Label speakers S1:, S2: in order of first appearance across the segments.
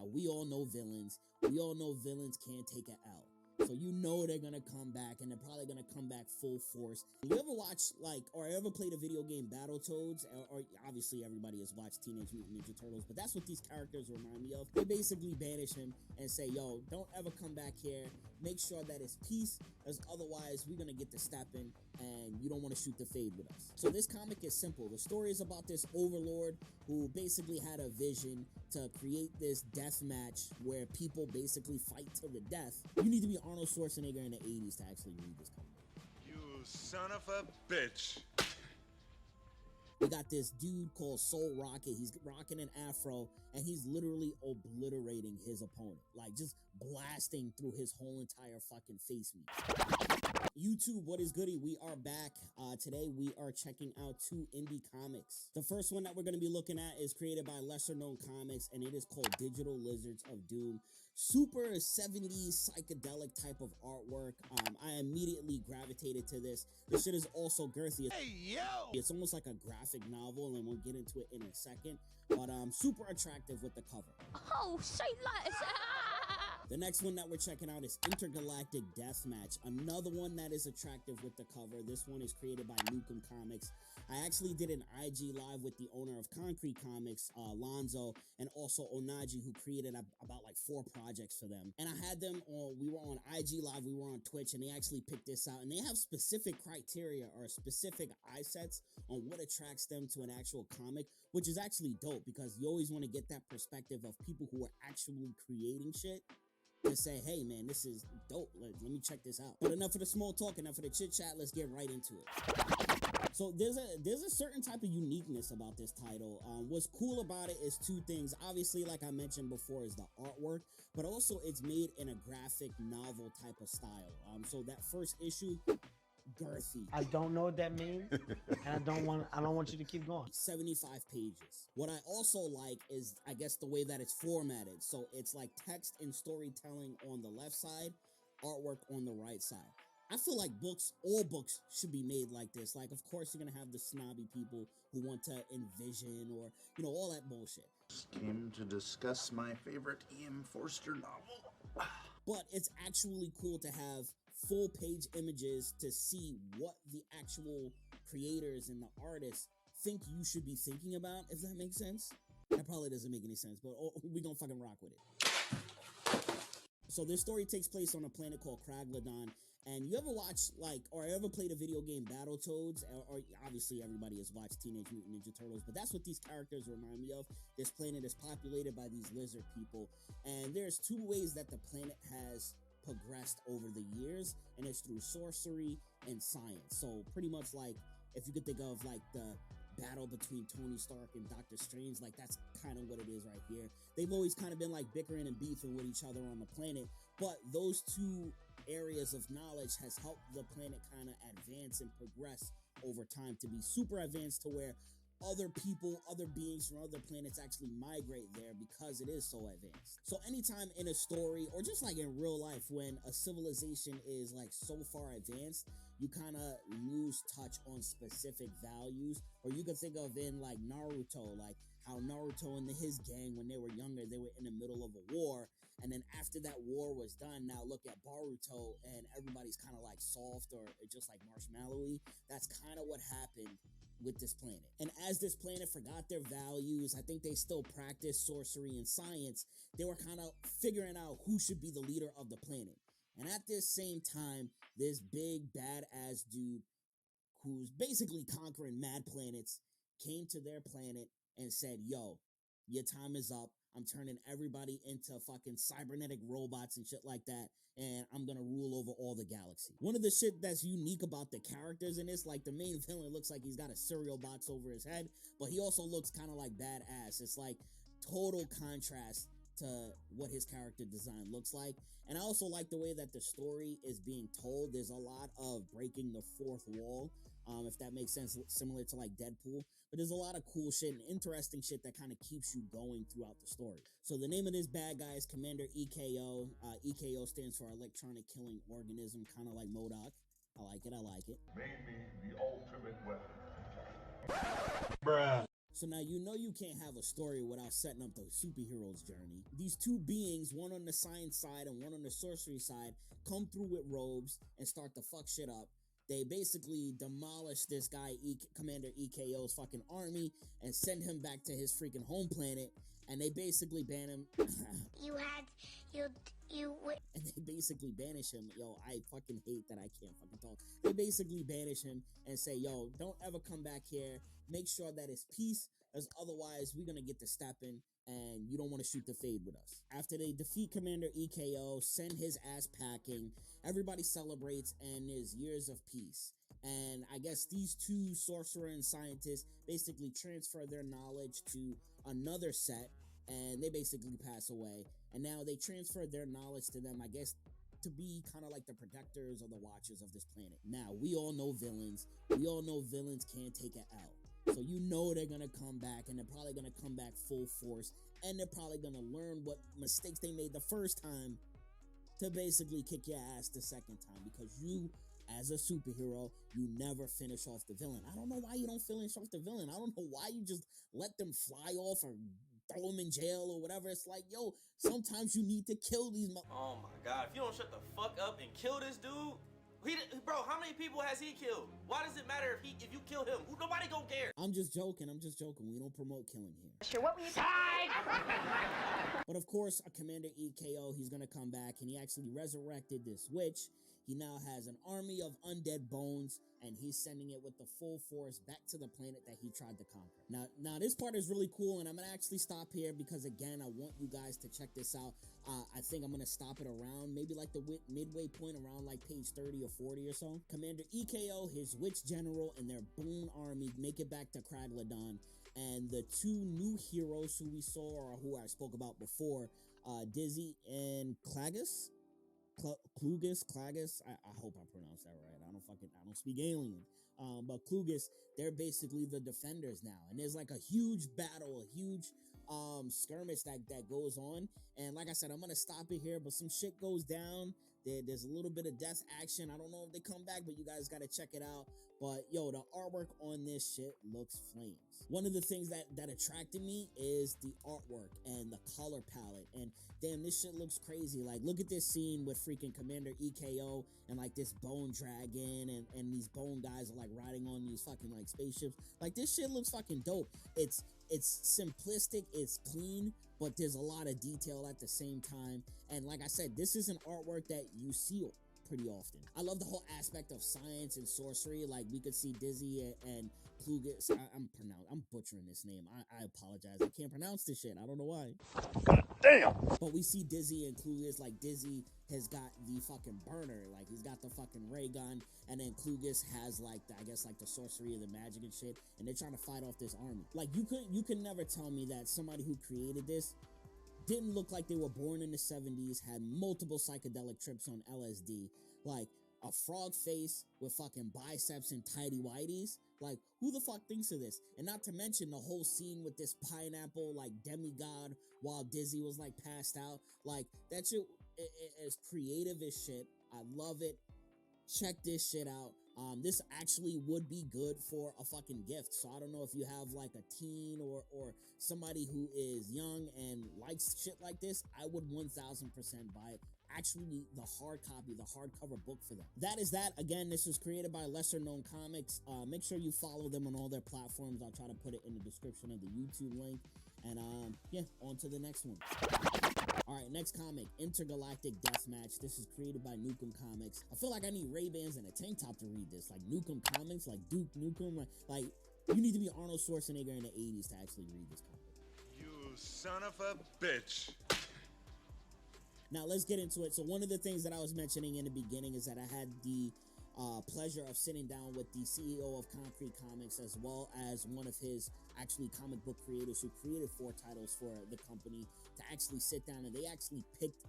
S1: Now, we all know villains. We all know villains can't take an L. So you know they're gonna come back, and they're probably gonna come back full force. You ever watch, like, or ever played a video game Battletoads? Or obviously everybody has watched Teenage Mutant Ninja Turtles, but that's what these characters remind me of. They basically banish him and say, yo, don't ever come back here. Make sure that it's peace, as otherwise we're gonna get to stepping, and you don't want to shoot the fade with us. So this comic is simple. The story is about this overlord who basically had a vision to create this death match where people basically fight to the death. You need to be Arnold Schwarzenegger in the 80s to actually read this comic.
S2: You son of a bitch.
S1: We got this dude called Soul Rocket. He's rocking an afro, and he's literally obliterating his opponent. Like, just blasting through his whole entire fucking face meat. YouTube, what is goody? We are back. Today we are checking out 2 indie comics. The first one that we're going to be looking at is created by lesser known comics, and it is called Digital Lizards of Doom. Super 70s psychedelic type of artwork. I immediately gravitated to this. This shit is also girthy.
S2: Hey, yo!
S1: It's almost like a graphic novel, and we'll get into it in a second. But super attractive with the cover.
S3: Oh, say less.
S1: The next one that we're checking out is Intergalactic Deathmatch. Another one that is attractive with the cover. This one is created by Nukem Comics. I actually did an IG live with the owner of Concrete Comics, Lonzo, and also Onaji, who created about like 4 projects for them. And I had them on, we were on IG live, we were on Twitch, and they actually picked this out. And they have specific criteria or specific eye sets on what attracts them to an actual comic, which is actually dope because you always want to get that perspective of people who are actually creating shit. To say, hey man, this is dope. Let me check this out. But enough of the small talk, enough of the chit chat. Let's get right into it. So there's a certain type of uniqueness about this title. What's cool about it is 2 things. Obviously, like I mentioned before, is the artwork, but also it's made in a graphic novel type of style. So that first issue, girthy.
S4: I don't know what that means, and I don't want you to keep going.
S1: 75 pages. What I also like is, I guess, the way that it's formatted. So it's like text and storytelling on the left side, artwork on the right side. I feel like all books should be made like this. Like, of course, you're gonna have the snobby people who want to envision or, you know, all that bullshit.
S5: Came to discuss my favorite E.M. Forster novel.
S1: But it's actually cool to have full page images to see what the actual creators and the artists think you should be thinking about, if that makes sense. That probably doesn't make any sense, but we gonna fucking rock with it. So this story takes place on a planet called Kragladon, and you ever watch, like, or ever played a video game Battletoads, or obviously everybody has watched Teenage Mutant Ninja Turtles, but that's what these characters remind me of. This planet is populated by these lizard people, and there's 2 ways that the planet has progressed over the years, and it's through sorcery and science. So pretty much like, if you could think of like the battle between Tony Stark and Doctor Strange, like that's kind of what it is right here. They've always kind of been like bickering and beefing with each other on the planet, but those 2 areas of knowledge has helped the planet kind of advance and progress over time to be super advanced to where other people, other beings from other planets actually migrate there because it is so advanced. So anytime in a story, or just like in real life, when a civilization is like so far advanced, you kind of lose touch on specific values. Or you could think of in like Naruto, like how Naruto and his gang, when they were younger, they were in the middle of a war. And then after that war was done, now look at Boruto, and everybody's kind of like soft or just like marshmallowy. That's kind of what happened with this planet. And as this planet forgot their values, I think they still practice sorcery and science. They were kind of figuring out who should be the leader of the planet. And at this same time, this big badass dude who's basically conquering mad planets came to their planet and said, yo, your time is up. I'm turning everybody into fucking cybernetic robots and shit like that, and I'm gonna rule over all the galaxy. One of the shit that's unique about the characters in this, like the main villain looks like he's got a cereal box over his head, but he also looks kind of like badass. It's like total contrast to what his character design looks like. And I also like the way that the story is being told. There's a lot of breaking the 4th wall, if that makes sense, similar to like Deadpool. But there's a lot of cool shit and interesting shit that kind of keeps you going throughout the story. So the name of this bad guy is Commander EKO. EKO stands for Electronic Killing Organism, kind of like MODOK. I like it.
S6: Made me the ultimate weapon. Bruh.
S1: So now you know you can't have a story without setting up the superhero's journey. These two beings, one on the science side and one on the sorcery side, come through with robes and start to fuck shit up. They basically demolish this guy, Commander EKO's fucking army, and send him back to his freaking home planet. And they basically ban him. And they basically banish him. Yo, I fucking hate that I can't fucking talk. They basically banish him and say, yo, don't ever come back here. Make sure that it's peace, as otherwise we're gonna get to stepping and you don't want to shoot the fade with us. After they defeat Commander EKO, send his ass packing, everybody celebrates, and there's years of peace. And I guess these two sorcerer and scientists basically transfer their knowledge to another set, and they basically pass away. And now they transfer their knowledge to them, I guess, to be kind of like the protectors or the watchers of this planet. Now, we all know villains. We all know villains can't take an L. So you know they're going to come back, and they're probably going to come back full force, and they're probably going to learn what mistakes they made the first time to basically kick your ass the second time, because you, as a superhero, you never finish off the villain. I don't know why you don't finish off the villain. I don't know why you just let them fly off or throw them in jail or whatever. It's like, yo, sometimes you need to kill these
S6: Oh my God, if you don't shut the fuck up and kill this dude, bro, how many people has he killed? Why does it matter if you kill him? Nobody gonna care.
S1: I'm just joking. We don't promote killing here.
S3: Sure, what were you saying?
S1: But of course, Commander EKO, he's gonna come back, and he actually resurrected this witch. He now has an army of undead bones, and he's sending it with the full force back to the planet that he tried to conquer. Now this part is really cool, and I'm gonna actually stop here because, again, I want you guys to check this out. I think I'm gonna stop it around maybe like the midway point, around like page 30 or 40 or so. Commander EKO, his witch general, and their bone army make it back to Kragladon, and the two new heroes who we saw, or who I spoke about before, Dizzy and Klagus. Klagus. I hope I pronounced that right. I don't speak alien. But Klagus, they're basically the defenders now, and there's like a huge battle, a huge skirmish that goes on. And like I said, I'm gonna stop it here, but some shit goes down. There's a little bit of death action. I don't know if they come back, but you guys gotta check it out. But yo, the artwork on this shit looks flames. One of the things that attracted me is the artwork and the color palette. And damn, this shit looks crazy. Like, look at this scene with freaking Commander EKO and like this bone dragon, and these bone guys are like riding on these fucking like spaceships. Like, this shit looks fucking dope. It's simplistic, it's clean, but there's a lot of detail at the same time. And like I said, this is an artwork that you see pretty often. I love the whole aspect of science and sorcery. Like, we could see Dizzy and Klugus. I'm butchering this name. I apologize. I can't pronounce this shit. I don't know why.
S5: God damn!
S1: But we see Dizzy and Klugus. Like, Dizzy has got the fucking burner. Like, he's got the fucking ray gun. And then Klugus has like the sorcery of the magic and shit. And they're trying to fight off this army. Like, you could never tell me that somebody who created this didn't look like they were born in the 70s, had multiple psychedelic trips on LSD, like a frog face with fucking biceps and tighty whities. Like, who the fuck thinks of this? And not to mention the whole scene with this pineapple like demigod while Dizzy was like passed out. Like, that shit is creative as shit. I love it. Check this shit out. This actually would be good for a fucking gift. So I don't know if you have like a teen or somebody who is young and likes shit like this. I would 1000% buy it. Actually, the hard copy, the hardcover book for them. That is that. Again, this was created by Lesser Known Comics. Make sure you follow them on all their platforms. I'll try to put it in the description of the YouTube link. And yeah, on to the next one. All right, next comic, Intergalactic Deathmatch. This is created by Nukem Comics. I feel like I need Ray-Bans and a tank top to read this. Like, Nukem Comics, like Duke Nukem. Like, you need to be Arnold Schwarzenegger in the 80s to actually read this comic.
S2: You son of a bitch.
S1: Now, let's get into it. So one of the things that I was mentioning in the beginning is that I had the pleasure of sitting down with the CEO of Concrete Comics, as well as one of his actually comic book creators who created 4 titles for the company, to actually sit down, and they actually picked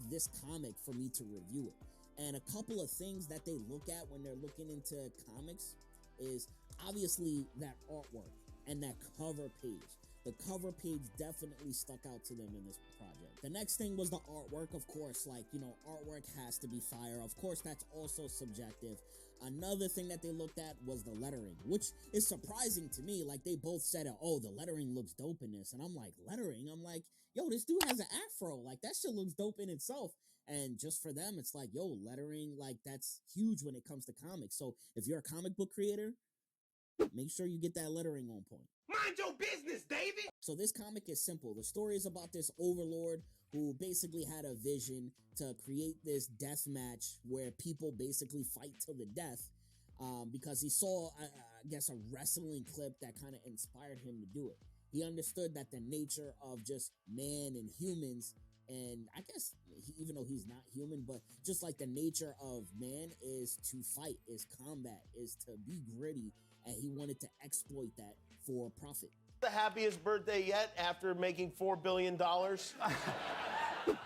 S1: this comic for me to review it. And a couple of things that they look at when they're looking into comics is obviously that artwork and that cover page. the cover page definitely stuck out to them in this project. The next thing was the artwork, of course. Like, you know, artwork has to be fire. Of course, that's also subjective. Another thing that they looked at was the lettering, which is surprising to me. Like, they both said, oh, the lettering looks dope in this. And I'm like, lettering? I'm like, yo, this dude has an afro. Like, that shit looks dope in itself. And just for them, it's like, yo, lettering, like, that's huge when it comes to comics. So if you're a comic book creator, make sure you get that lettering on point.
S6: Mind your business, David!
S1: So this comic is simple. The story is about this overlord who basically had a vision to create this death match where people basically fight to the death because he saw, I guess, a wrestling clip that kind of inspired him to do it. He understood that the nature of just man and humans, and I guess even though he's not human, but just like the nature of man is to fight, is combat, is to be gritty, and he wanted to exploit that for profit.
S7: The happiest birthday yet after making $4 billion?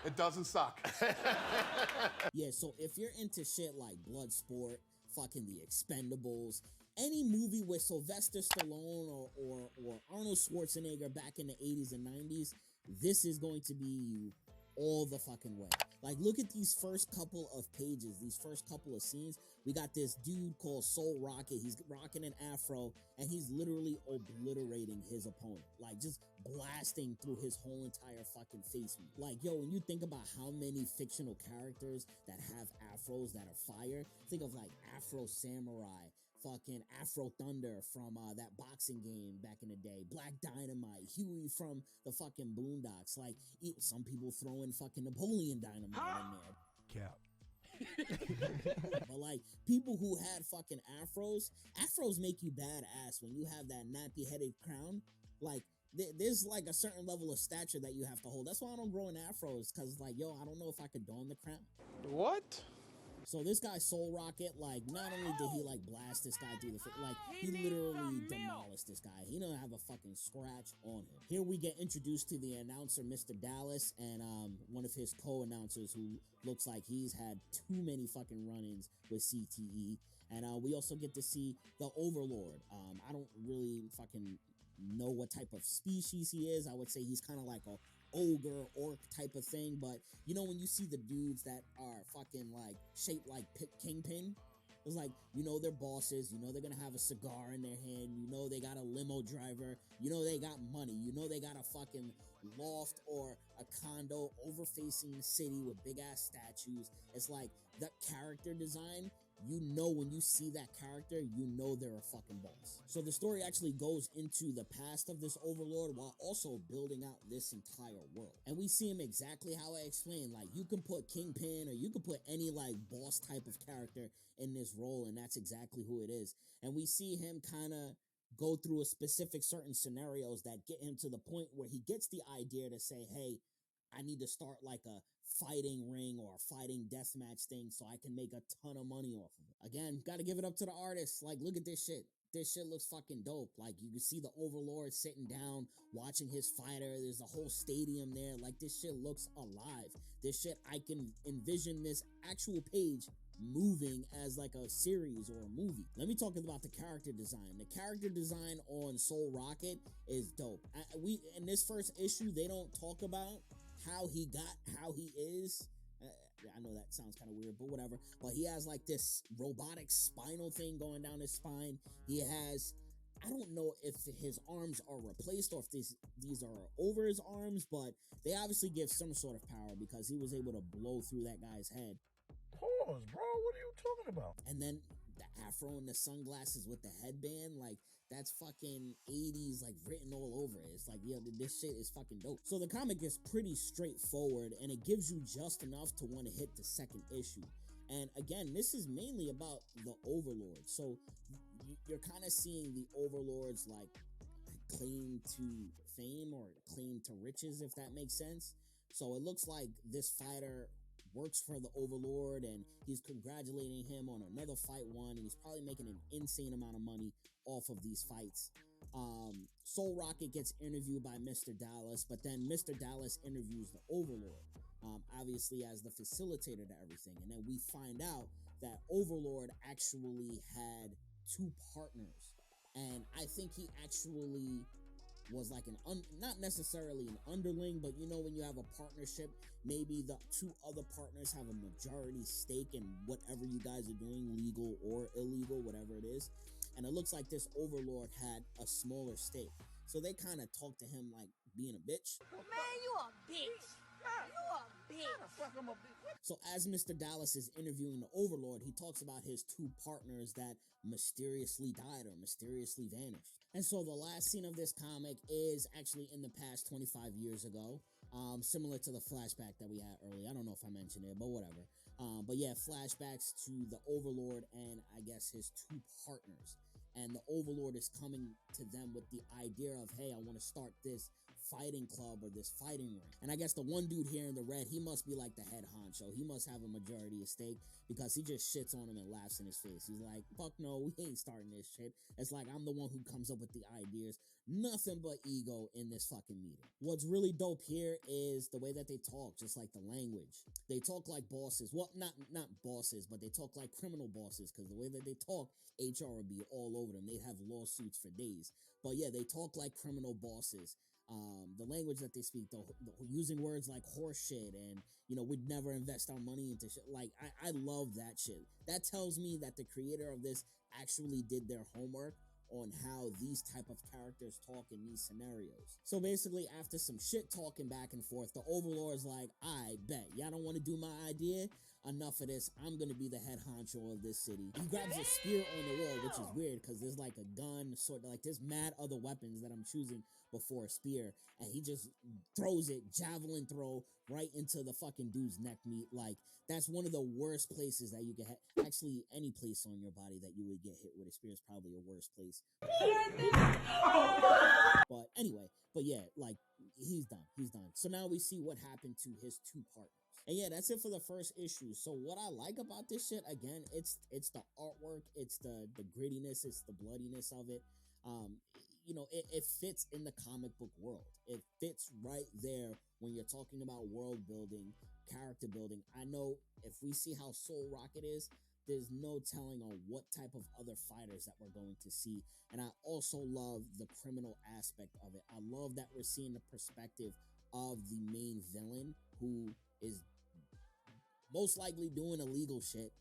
S8: It doesn't suck.
S1: Yeah, so if you're into shit like Bloodsport, fucking The Expendables, any movie with Sylvester Stallone or Arnold Schwarzenegger back in the 80s and 90s, this is going to be you all the fucking way. Like, look at these first couple of pages, these first couple of scenes. We got this dude called Soul Rocket. He's rocking an afro, and he's literally obliterating his opponent. Like, just blasting through his whole entire fucking face. Like, yo, when you think about how many fictional characters that have afros that are fire, think of, like, Afro Samurai, fucking Afro Thunder from that boxing game back in the day, Black Dynamite, Huey from the fucking Boondocks. Like, some people throw in fucking Napoleon Dynamite in there.
S8: Cap.
S1: But like, people who had fucking afros make you badass when you have that nappy headed crown. Like, there's like a certain level of stature that you have to hold. That's why I don't grow in afros, because like, yo, I don't know if I could don the crown.
S7: What?
S1: So this guy Soul Rocket, like, not only did he like blast this guy through the face, like, he literally demolished this guy. He don't have a fucking scratch on him. Here we get introduced to the announcer, Mr. Dallas, and one of his co-announcers who looks like he's had too many fucking run-ins with CTE. And we also get to see the Overlord. I don't really fucking know what type of species he is. I would say he's kind of like a ogre orc type of thing, but you know when you see the dudes that are fucking like shaped like Kingpin, it's like, you know, they're bosses, you know they're gonna have a cigar in their hand, you know they got a limo driver, you know they got money, you know they got a fucking loft or a condo overfacing the city with big ass statues. It's like that character design. You know, when you see that character, you know they're a fucking boss. So the story actually goes into the past of this overlord while also building out this entire world. And we see him exactly how I explained. Like, you can put Kingpin or you can put any like boss type of character in this role, and that's exactly who it is. And we see him kind of go through a specific certain scenarios that get him to the point where he gets the idea to say, hey, I need to start like a fighting ring or a fighting deathmatch thing so I can make a ton of money off of it. Again, gotta give it up to the artists. Like, look at this shit. This shit looks fucking dope. Like, you can see the Overlord sitting down, watching his fighter. There's a whole stadium there. Like, this shit looks alive. This shit, I can envision this actual page moving as like a series or a movie. Let me talk about the character design. The character design on Soul Rocket is dope. We in this first issue, they don't talk about how he got how he is. I know that sounds kind of weird, but whatever. But he has like this robotic spinal thing going down his spine. He has, I don't know if his arms are replaced or if these are over his arms, but they obviously give some sort of power because he was able to blow through that guy's head.
S9: Pause, bro. What are you talking about?
S1: And then the afro and the sunglasses with the headband, like, that's fucking 80s, like, written all over it. It's like, yeah, this shit is fucking dope. So the comic is pretty straightforward, and it gives you just enough to want to hit the second issue. And again, this is mainly about the Overlord. So you're kind of seeing the Overlord's, like, claim to fame or claim to riches, if that makes sense. So it looks like this fighter works for the Overlord, and he's congratulating him on another fight won, and he's probably making an insane amount of money off of these fights. Soul Rocket gets interviewed by Mr. Dallas, but then Mr. Dallas interviews the Overlord, obviously as the facilitator to everything. And then we find out that Overlord actually had two partners, and I think he actually was like not necessarily an underling, but you know, when you have a partnership, maybe the two other partners have a majority stake in whatever you guys are doing, legal or illegal, whatever it is. And it looks like this overlord had a smaller stake. So they kind of talk to him like being a bitch.
S3: Man, you a bitch. You a bitch.
S1: So as Mr. Dallas is interviewing the overlord, he talks about his two partners that mysteriously died or mysteriously vanished. And so the last scene of this comic is actually in the past 25 years ago, similar to the flashback that we had earlier. I don't know if I mentioned it, but whatever. But yeah, flashbacks to the overlord and I guess his two partners. And the overlord is coming to them with the idea of, hey, I want to start this fighting club or this fighting ring. And I guess the one dude here in the red, he must be like the head honcho. He must have a majority of stake because he just shits on him and laughs in his face. He's like, fuck no, we ain't starting this shit. It's like I'm the one who comes up with the ideas. Nothing but ego in this fucking meeting. What's really dope here is the way that they talk, just like the language. They talk like bosses. Well, not bosses, but they talk like criminal bosses, because the way that they talk, HR would be all over them. They'd have lawsuits for days. But yeah, they talk like criminal bosses. The language that they speak, using words like horse shit and, you know, we'd never invest our money into shit. Like, I love that shit. That tells me that the creator of this actually did their homework on how these type of characters talk in these scenarios. So basically, after some shit talking back and forth, the overlord's like, I bet y'all don't want to do my idea. Enough of this. I'm gonna be the head honcho of this city. He grabs a spear on the wall, which is weird because there's like a gun, sort of like there's mad other weapons that I'm choosing before a spear, and he just throws it, javelin throw, right into the fucking dude's neck meat. Like, that's one of the worst places that you can actually, any place on your body that you would get hit with a spear is probably a worse place. But anyway, but yeah, like, he's done. So now we see what happened to his two partners. And yeah, that's it for the first issue. So what I like about this shit, again, it's the artwork, it's the grittiness, it's the bloodiness of it. You know, it fits in the comic book world. It fits right there when you're talking about world building, character building. I know if we see how Soul Rocket is, there's no telling on what type of other fighters that we're going to see. And I also love the criminal aspect of it. I love that we're seeing the perspective of the main villain, who is most likely doing illegal shit,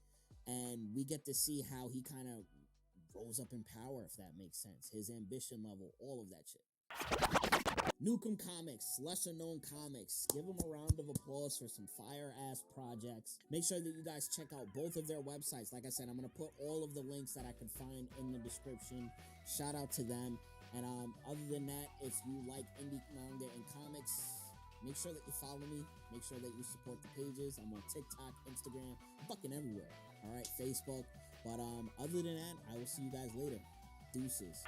S1: and we get to see how he kind of rose up in power, if that makes sense. His ambition level, all of that shit. Nukem Comics, lesser known comics. Give them a round of applause for some fire ass projects. Make sure that you guys check out both of their websites. Like I said, I'm gonna put all of the links that I could find in the description. Shout out to them. And other than that, if you like indie manga and comics, make sure that you follow me. Make sure that you support the pages. I'm on TikTok, Instagram, fucking everywhere. All right, Facebook. But other than that, I will see you guys later. Deuces.